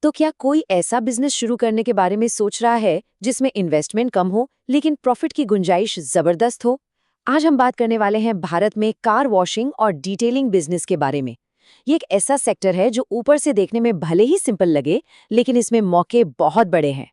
तो क्या कोई ऐसा बिजनेस शुरू करने के बारे में सोच रहा है जिसमें इन्वेस्टमेंट कम हो लेकिन प्रॉफिट की गुंजाइश जबरदस्त हो? आज हम बात करने वाले हैं भारत में कार वॉशिंग और डिटेलिंग बिजनेस के बारे में। ये एक ऐसा सेक्टर है जो ऊपर से देखने में भले ही सिंपल लगे, लेकिन इसमें मौके बहुत बड़े हैं।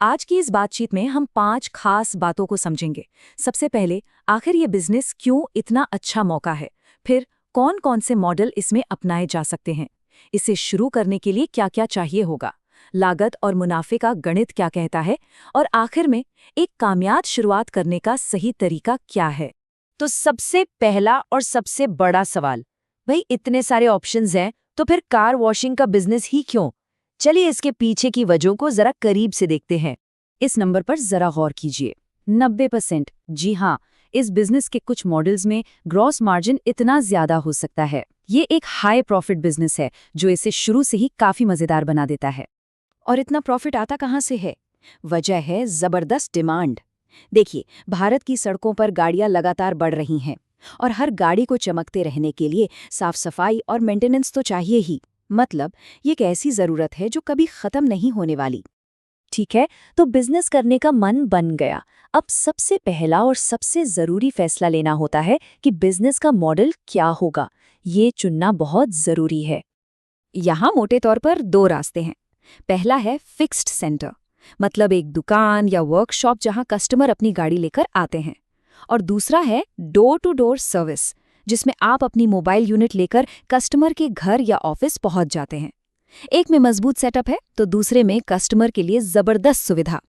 आज की इस बातचीत में हम 5 खास बातों को समझेंगे। सबसे पहले, आखिर ये बिजनेस क्यों इतना अच्छा मौका है। फिर कौन-कौन से मॉडल इसमें अपनाए जा सकते हैं। इसे शुरू करने के लिए क्या-क्या चाहिए होगा। लागत और मुनाफे का गणित क्या कहता है। और आखिर में, एक कामयाब शुरुआत करने का सही तरीका क्या है। तो सबसे पहला और सबसे बड़ा सवाल, भाई इतने सारे ऑप्शंस हैं, तो फिर कार वॉशिंग का बिजनेस ही क्यों? चलिए इसके पीछे की वजहों को जरा करीब से देखते हैं। इस नंबर पर जरा गौर कीजिए, 90%। जी हाँ, इस बिजनेस के कुछ मॉडल्स में ग्रॉस मार्जिन इतना ज्यादा हो सकता है। ये एक हाई प्रॉफिट बिजनेस है जो इसे शुरू से ही काफी मजेदार बना देता है। और इतना प्रॉफिट आता कहाँ से है? वजह है जबरदस्त डिमांड। देखिए, भारत की सड़कों पर गाड़ियां लगातार बढ़ रही हैं और हर गाड़ी को चमकते रहने के लिए साफ सफाई और मेंटेनेंस तो चाहिए ही। मतलब, ये एक ऐसी जरूरत है जो कभी खत्म नहीं होने वाली। ठीक है, तो बिजनेस करने का मन बन गया। अब सबसे पहला और सबसे जरूरी फैसला लेना होता है कि बिजनेस का मॉडल क्या होगा। ये चुनना बहुत जरूरी है। यहाँ मोटे तौर पर 2 रास्ते हैं। पहला है फिक्स्ड सेंटर, मतलब एक दुकान या वर्कशॉप जहां कस्टमर अपनी गाड़ी लेकर आते हैं। और दूसरा है डोर टू डोर सर्विस, जिसमें आप अपनी मोबाइल यूनिट लेकर कस्टमर के घर या ऑफिस पहुंच जाते हैं। एक में मजबूत सेटअप है तो दूसरे में कस्टमर के लिए जबरदस्त सुविधा।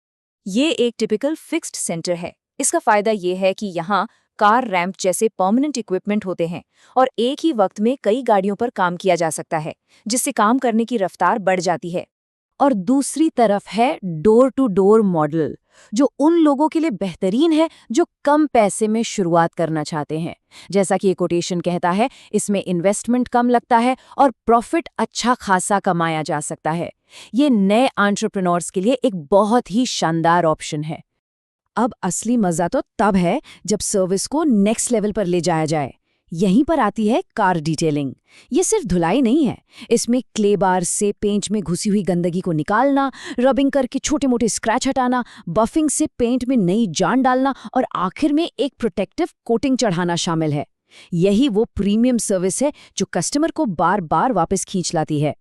ये एक टिपिकल फिक्स्ड सेंटर है। इसका फायदा ये है कि यहाँ कार रैंप जैसे परमानेंट इक्विपमेंट होते हैं और एक ही वक्त में कई गाड़ियों पर काम किया जा सकता है, जिससे काम करने की रफ्तार बढ़ जाती है। और दूसरी तरफ है डोर टू डोर मॉडल, जो उन लोगों के लिए बेहतरीन है जो कम पैसे में शुरुआत करना चाहते हैं। जैसा कि ये कोटेशन कहता है, इसमें इन्वेस्टमेंट कम लगता है और प्रॉफिट अच्छा खासा कमाया जा सकता है। ये नए एंटरप्रेन्योर्स के लिए एक बहुत ही शानदार ऑप्शन है। अब असली मजा तो तब है जब सर्विस को नेक्स्ट लेवल पर ले जाया जाए। यहीं पर आती है कार डिटेलिंग। ये सिर्फ धुलाई नहीं है, इसमें क्ले बार से पेंट में घुसी हुई गंदगी को निकालना, रबिंग करके छोटे मोटे स्क्रैच हटाना, बफिंग से पेंट में नई जान डालना और आखिर में एक प्रोटेक्टिव कोटिंग चढ़ाना शामिल है। यही वो प्रीमियम सर्विस है जो कस्टमर को बार बार वापस खींच लाती है।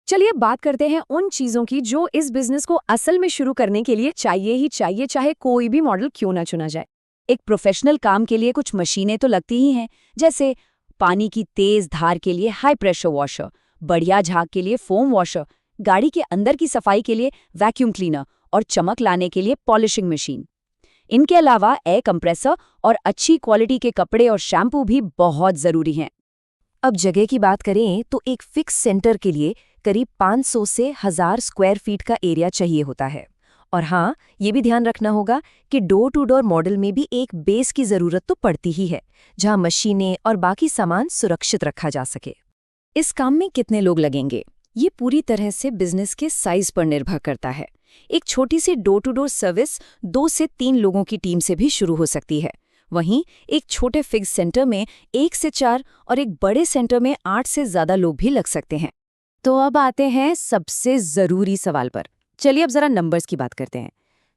चलिए बात करते हैं उन चीजों की जो इस बिजनेस को असल में शुरू करने के लिए चाहिए ही चाहिए, चाहे कोई भी मॉडल क्यों ना चुना जाए। एक प्रोफेशनल काम के लिए कुछ मशीनें तो लगती ही हैं, जैसे पानी की तेज धार के लिए हाई प्रेशर वॉशर, बढ़िया झाग के लिए फोम वॉशर, गाड़ी के अंदर की सफाई के लिए वैक्यूम क्लीनर और चमक लाने के लिए पॉलिशिंग मशीन। इनके अलावा एयर कंप्रेसर और अच्छी क्वालिटी के कपड़े और शैम्पू भी बहुत जरूरी हैं। अब जगह की बात करें तो एक फिक्स सेंटर के लिए करीब 500 से 1000 स्क्वायर फीट का एरिया चाहिए होता है। और हाँ, ये भी ध्यान रखना होगा कि डोर टू डोर मॉडल में भी एक बेस की जरूरत तो पड़ती ही है, जहां मशीनें और बाकी सामान सुरक्षित रखा जा सके। इस काम में कितने लोग लगेंगे, ये पूरी तरह से बिजनेस के साइज पर निर्भर करता है। एक छोटी सी डोर टू डोर सर्विस 2 से 3 लोगों की टीम से भी शुरू हो सकती है। वहीं एक छोटे फिक्स सेंटर में 1 से 4 और एक बड़े सेंटर में 8 से ज्यादा लोग भी लग सकते हैं। तो अब आते हैं सबसे जरूरी सवाल पर। चलिए अब जरा नंबर्स की बात करते हैं।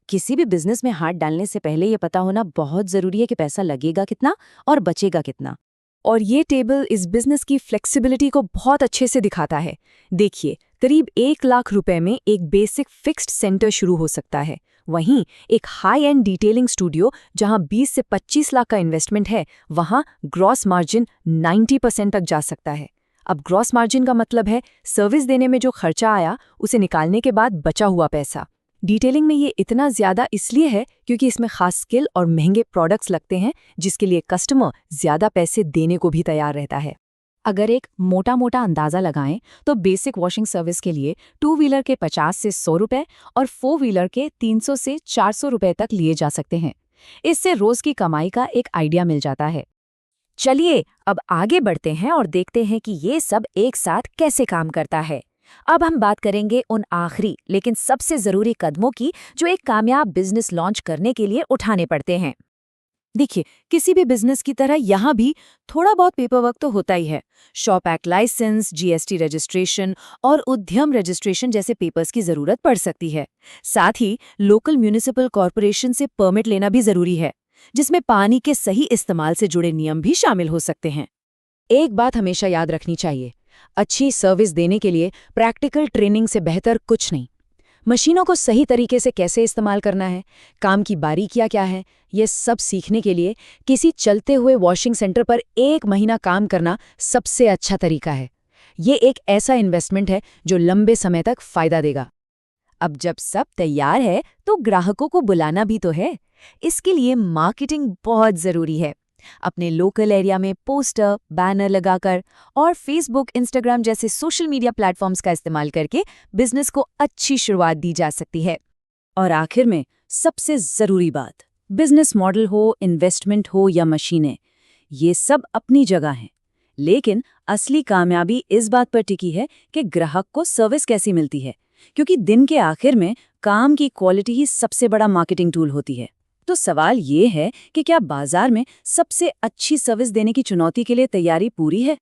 किसी भी बिजनेस में हाथ डालने से पहले ये पता होना बहुत जरूरी है कि पैसा लगेगा कितना और बचेगा कितना। और ये टेबल इस बिजनेस की फ्लेक्सिबिलिटी को बहुत अच्छे से दिखाता है। देखिए, करीब 1 लाख रुपए में एक बेसिक फिक्स्ड सेंटर शुरू हो सकता है। वहीं एक हाई एंड डिटेलिंग स्टूडियो जहां 20 से 25 लाख का इन्वेस्टमेंट है, वहां ग्रॉस मार्जिन 90% तक जा सकता है। अब ग्रॉस मार्जिन का मतलब है सर्विस देने में जो खर्चा आया उसे निकालने के बाद बचा हुआ पैसा। डिटेलिंग में ये इतना ज्यादा इसलिए है क्योंकि इसमें खास स्किल और महंगे प्रोडक्ट्स लगते हैं, जिसके लिए कस्टमर ज्यादा पैसे देने को भी तैयार रहता है। अगर एक मोटा मोटा अंदाजा लगाएं तो बेसिक वॉशिंग सर्विस के लिए 2 व्हीलर के 50 से 100 रुपए और 4 व्हीलर के 300 से 400 रुपए तक लिए जा सकते हैं। इससे रोज की कमाई का एक आइडिया मिल जाता है। चलिए अब आगे बढ़ते हैं और देखते हैं कि ये सब एक साथ कैसे काम करता है। अब हम बात करेंगे उन आखिरी लेकिन सबसे जरूरी कदमों की जो एक कामयाब बिजनेस लॉन्च करने के लिए उठाने पड़ते हैं। देखिए, किसी भी बिजनेस की तरह यहाँ भी थोड़ा बहुत पेपर वर्क तो होता ही है। Shop act license, GST registration और उद्यम रजिस्ट्रेशन जैसे पेपर्स की जरूरत पड़ सकती है। साथ ही लोकल म्यूनिसिपल कॉरपोरेशन से परमिट लेना भी जरूरी है, जिसमें पानी के सही इस्तेमाल से जुड़े नियम भी शामिल हो सकते हैं। एक बात हमेशा याद रखनी चाहिए, अच्छी सर्विस देने के लिए प्रैक्टिकल ट्रेनिंग से बेहतर कुछ नहीं। मशीनों को सही तरीके से कैसे इस्तेमाल करना है, काम की बारीकियां क्या है, ये सब सीखने के लिए किसी चलते हुए वॉशिंग सेंटर पर 1 महीना काम करना सबसे अच्छा तरीका है। ये एक ऐसा इन्वेस्टमेंट है जो लंबे समय तक फायदा देगा। अब जब सब तैयार है तो ग्राहकों को बुलाना भी तो है। इसके लिए मार्केटिंग बहुत जरूरी है। अपने लोकल एरिया में पोस्टर, बैनर लगाकर और फेसबुक, इंस्टाग्राम जैसे सोशल मीडिया प्लेटफॉर्म्स का इस्तेमाल करके बिजनेस को अच्छी शुरुआत दी जा सकती है। और आखिर में सबसे जरूरी बात, बिजनेस मॉडल हो, इन्वेस्टमेंट हो या मशीनें, ये सब अपनी जगह हैं। लेकिन असली कामयाबी इस बात पर टिकी है कि ग्राहक को सर्विस कैसी मिलती है, क्योंकि दिन के आखिर में काम की क्वालिटी ही सबसे बड़ा मार्केटिंग टूल होती है। तो सवाल ये है कि क्या बाजार में सबसे अच्छी सर्विस देने की चुनौती के लिए तैयारी पूरी है?